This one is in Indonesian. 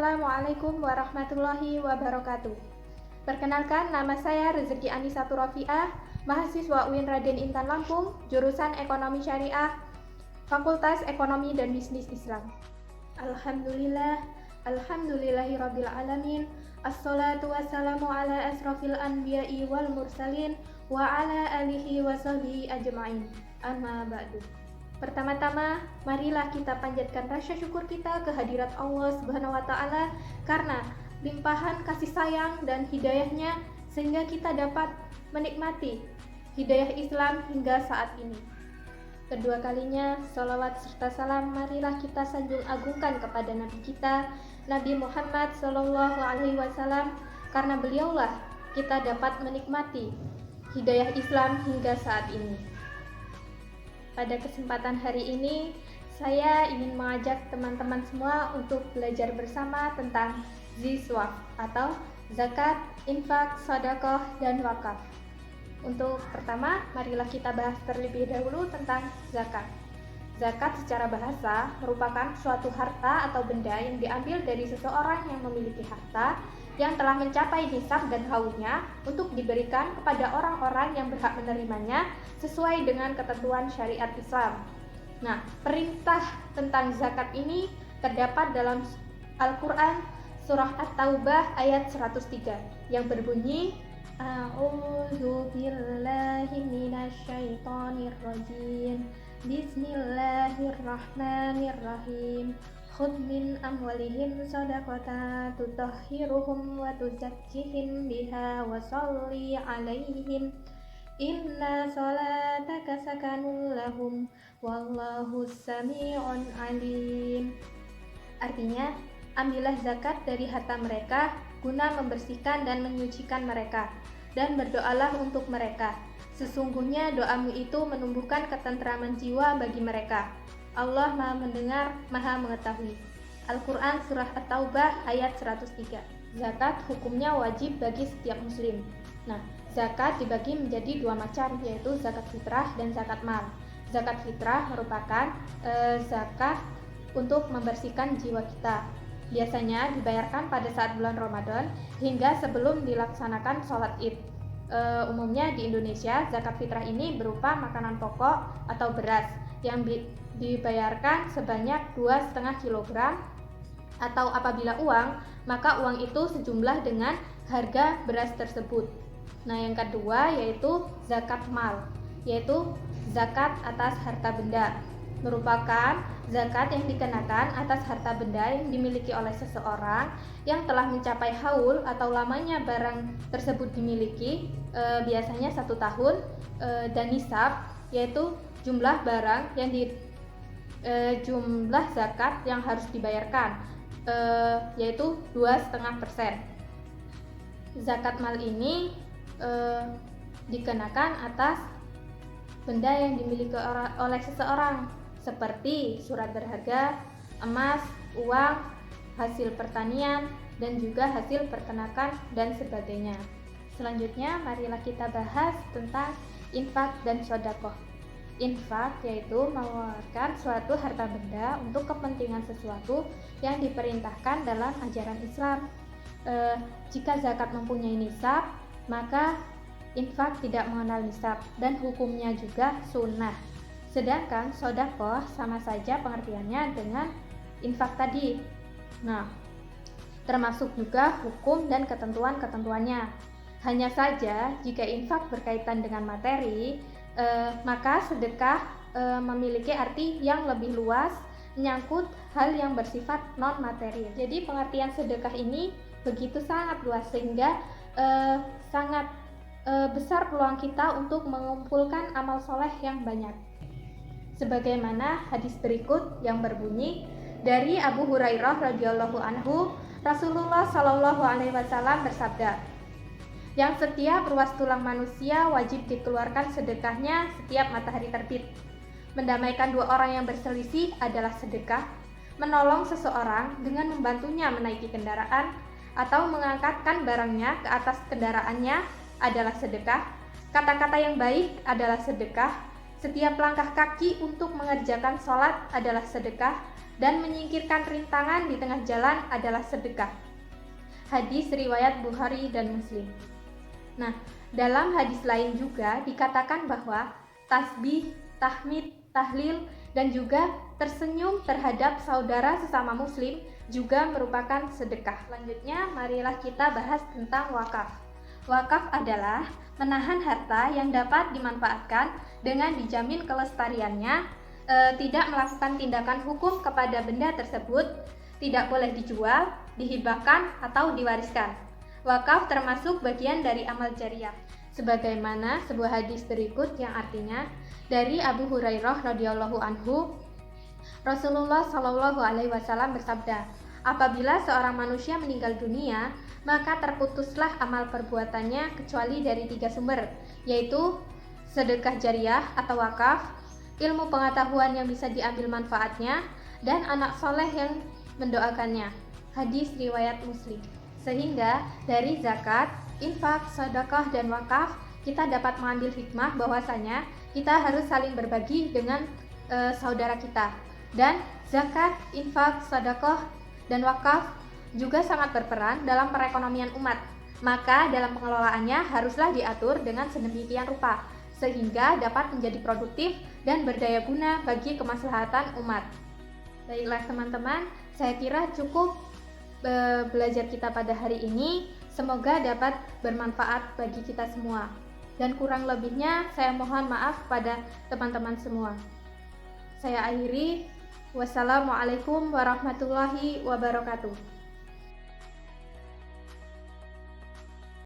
Assalamualaikum warahmatullahi wabarakatuh. Perkenalkan, nama saya Rezeki Anisatur Rafiah, mahasiswa UIN Raden Intan Lampung, jurusan Ekonomi Syariah, Fakultas Ekonomi dan Bisnis Islam. Alhamdulillahirabbil alamin. Assalatu wassalamu ala asrofil anbiya'i wal mursalin wa ala alihi wa sahbihi ajma'in. Amma ba'du. Pertama-tama, marilah kita panjatkan rasa syukur kita ke hadirat Allah Subhanahu wa Ta'ala karena limpahan kasih sayang dan hidayahnya sehingga kita dapat menikmati hidayah Islam hingga saat ini. Kedua kalinya, salawat serta salam marilah kita sanjung agungkan kepada Nabi kita, Nabi Muhammad SAW, karena beliaulah kita dapat menikmati hidayah Islam hingga saat ini. Pada kesempatan hari ini, saya ingin mengajak teman-teman semua untuk belajar bersama tentang ziswaf atau zakat, infak, sedekah, dan wakaf. Untuk pertama, marilah kita bahas terlebih dahulu tentang zakat. Zakat secara bahasa merupakan suatu harta atau benda yang diambil dari seseorang yang memiliki harta yang telah mencapai nisab dan haulnya untuk diberikan kepada orang-orang yang berhak menerimanya sesuai dengan ketentuan syariat Islam. Nah, perintah tentang zakat ini terdapat dalam Al-Quran surah At-Taubah ayat 103 yang berbunyi A'udzu billahi minasyaitonir rajim. Bismillahirrahmanirrahim. Khudh min amwalihim shadaqatan tutahhiruhum wa tuzakkihim biha wa sholli 'alaihim inna sholataka sakanun lahum wallahu sami'un 'alim. Artinya, ambillah zakat dari harta mereka guna membersihkan dan menyucikan mereka, dan berdoalah untuk mereka. Sesungguhnya doamu itu menumbuhkan ketentraman jiwa bagi mereka. Allah Maha Mendengar, Maha Mengetahui. Al-Quran Surah At-Taubah ayat 103. Zakat hukumnya wajib bagi setiap muslim. Nah, zakat dibagi menjadi dua macam, yaitu zakat fitrah dan zakat mal. Zakat fitrah merupakan zakat untuk membersihkan jiwa kita. Biasanya dibayarkan pada saat bulan Ramadan hingga sebelum dilaksanakan sholat Id. Umumnya di Indonesia, zakat fitrah ini berupa makanan pokok atau beras yang dibayarkan sebanyak 2,5 kg, atau apabila uang, maka uang itu sejumlah dengan harga beras tersebut. Nah, yang kedua yaitu zakat mal, yaitu zakat atas harta benda. Merupakan zakat yang dikenakan atas harta benda yang dimiliki oleh seseorang yang telah mencapai haul atau lamanya barang tersebut dimiliki, biasanya 1 tahun, dan nisab, yaitu jumlah barang yang jumlah zakat yang harus dibayarkan, yaitu 2,5%. Zakat mal ini dikenakan atas benda yang dimiliki oleh seseorang seperti surat berharga, emas, uang, hasil pertanian, dan juga hasil peternakan dan sebagainya. Selanjutnya, marilah kita bahas tentang infak dan sedekah. Infak yaitu mengeluarkan suatu harta benda untuk kepentingan sesuatu yang diperintahkan dalam ajaran Islam. Jika zakat mempunyai nisab, maka infak tidak mengenal nisab dan hukumnya juga sunnah. Sedangkan sedekah sama saja pengertiannya dengan infak tadi. Nah, termasuk juga hukum dan ketentuan-ketentuannya. Hanya saja jika infak berkaitan dengan materi, maka sedekah memiliki arti yang lebih luas, menyangkut hal yang bersifat non-materi. Jadi pengertian sedekah ini begitu sangat luas sehingga sangat besar peluang kita untuk mengumpulkan amal soleh yang banyak. Sebagaimana hadis berikut yang berbunyi dari Abu Hurairah radhiyallahu anhu, Rasulullah Shallallahu alaihi wasallam bersabda, yang setiap ruas tulang manusia wajib dikeluarkan sedekahnya setiap matahari terbit. Mendamaikan dua orang yang berselisih adalah sedekah. Menolong seseorang dengan membantunya menaiki kendaraan atau mengangkatkan barangnya ke atas kendaraannya adalah sedekah. Kata-kata yang baik adalah sedekah. Setiap langkah kaki untuk mengerjakan sholat adalah sedekah, dan menyingkirkan rintangan di tengah jalan adalah sedekah. Hadis riwayat Bukhari dan Muslim. Nah, dalam hadis lain juga dikatakan bahwa tasbih, tahmid, tahlil, dan juga tersenyum terhadap saudara sesama muslim juga merupakan sedekah. Selanjutnya, marilah kita bahas tentang wakaf. Wakaf adalah menahan harta yang dapat dimanfaatkan dengan dijamin kelestariannya, tidak melakukan tindakan hukum kepada benda tersebut, tidak boleh dijual, dihibahkan, atau diwariskan. Wakaf termasuk bagian dari amal jariah. Sebagaimana sebuah hadis berikut yang artinya, dari Abu Hurairah radhiyallahu anhu, Rasulullah Shallallahu alaihi wasallam bersabda, apabila seorang manusia meninggal dunia, maka terputuslah amal perbuatannya kecuali dari 3 sumber, yaitu sedekah jariah atau wakaf, ilmu pengetahuan yang bisa diambil manfaatnya, dan anak soleh yang mendoakannya. Hadis riwayat Muslim. Sehingga dari zakat, infak, sedekah, dan wakaf kita dapat mengambil hikmah bahwasanya kita harus saling berbagi dengan saudara kita. Dan zakat, infak, sedekah, dan wakaf juga sangat berperan dalam perekonomian umat. Maka dalam pengelolaannya haruslah diatur dengan sedemikian rupa sehingga dapat menjadi produktif dan berdaya guna bagi kemaslahatan umat. Baiklah teman-teman, saya kira cukup belajar kita pada hari ini. Semoga dapat bermanfaat bagi kita semua. Dan kurang lebihnya saya mohon maaf pada teman-teman semua. Saya akhiri. Wassalamualaikum warahmatullahi wabarakatuh.